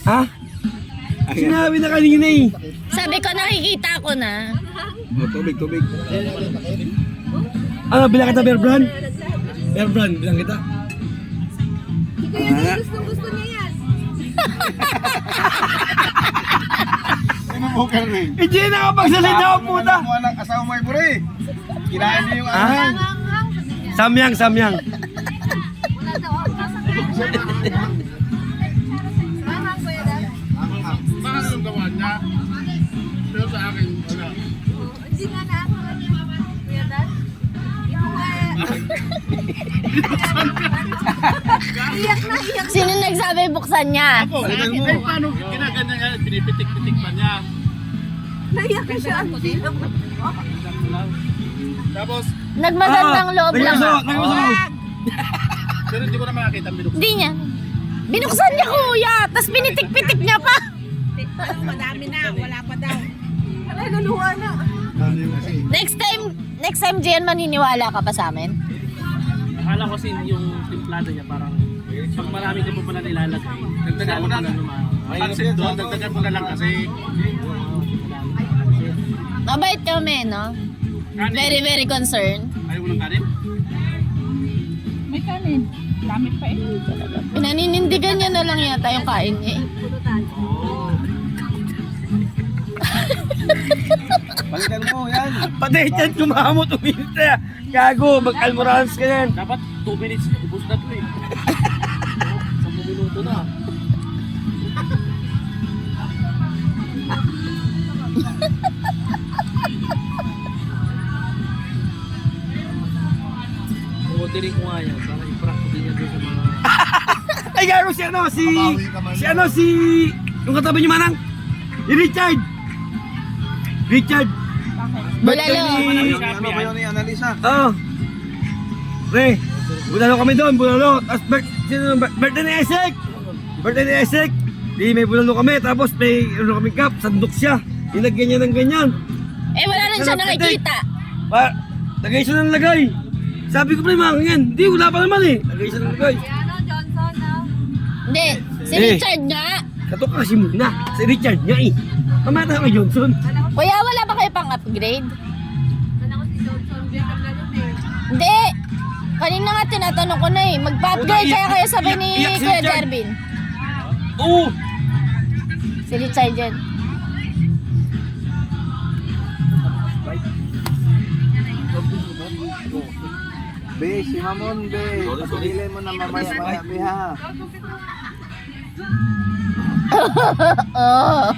Ha? Sinabi na kanina eh. Sabi ko, nakikita ko na. Oh, tubig, tubig. Ano, bilang kita Bear Brand? Bear Brand, bilang kita. Gusto niya yan. Ano mo ka rin? Hindi na nakapagsalita ako puta. Walang asawa mo ay bure. Kinain niyo yung ano. Ah, samyang, samyang. Wala daw. Manghang ko yan. Bakit yung gawa niya? Pero sa akin, wala. Hindi nga na ako. Kuya Dad. Ito nga. Iyak na iyak. Sino nagsabi buksan niya? Ako, ay paano ginaganyan niya, pinipitik-pitik pa niya. Naiyak na siya. Tapos, Nagmagandang loob lang. Nagmaso. pero hindi ko na makakita ang binuksan. Hindi niya. Binuksan niya kuya, tapos pinitik-pitik niya pa. Madami na. Wala pa daw. Wala, luluha na. Next time Jen, maniniwala ka pa sa amin? Akala ko kasi yung timplado niya parang pag marami ka po pala nilalagay. Dagdagan mo na lang. Pansit doon, dagdagan mo na lang kasi. Mabait kami, no? Very, very concerned. Ayaw mo ng kanin? May kanin. Dami pa eh. Pinaninindigan niya na lang yata yung kain niya. Balikan mo, yan. Pati dyan kumamot, uminit na. Gago, mag-almorans ka yan. Dapat 2 minutes, ubus na to eh. 10 minuto na. Kumutirin ko nga yan, para i-prank ko din yan doon sa mga... Ay, gago si ano, si yung katabi niyo manang. Si Richard. Richard. Bulalo. Ano ba yun ni Annalisa? Oo. Pre, bulalo kami doon, bulalo. Tapos birthday ni Isaac. Birthday ni Isaac. Di may bulalo kami, tapos may ano kami cup, sandok siya. Nilagyan niya ng ganyan. Eh, wala rin siya nakikita. Lagay siya ng lagay. Sabi ko pre, mga ganyan. Di, wala pa naman eh. Lagay siya ng lagay. Ano, Johnson, no? Hindi, si Eh. Richard nga. Kato ka kasi muna. Si Richard niya eh. Mamata ka Johnson. Kuya, wala ba kayo pang upgrade? Ano ko si Johnson? Biyak ang ganun eh. Hindi. Kanina nga tinatanong ko na eh. Magpa-upgrade kaya kayo sabay ni Iyak si Kuya Richard. Jervin. Oo. Si Richard yan. Be, si Mamon, be. Pagpilin mo na mamaya-maya, be, ha? Oh.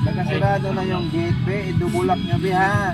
Nakasirado na yung gate, be. Idubulak niya, be, ha?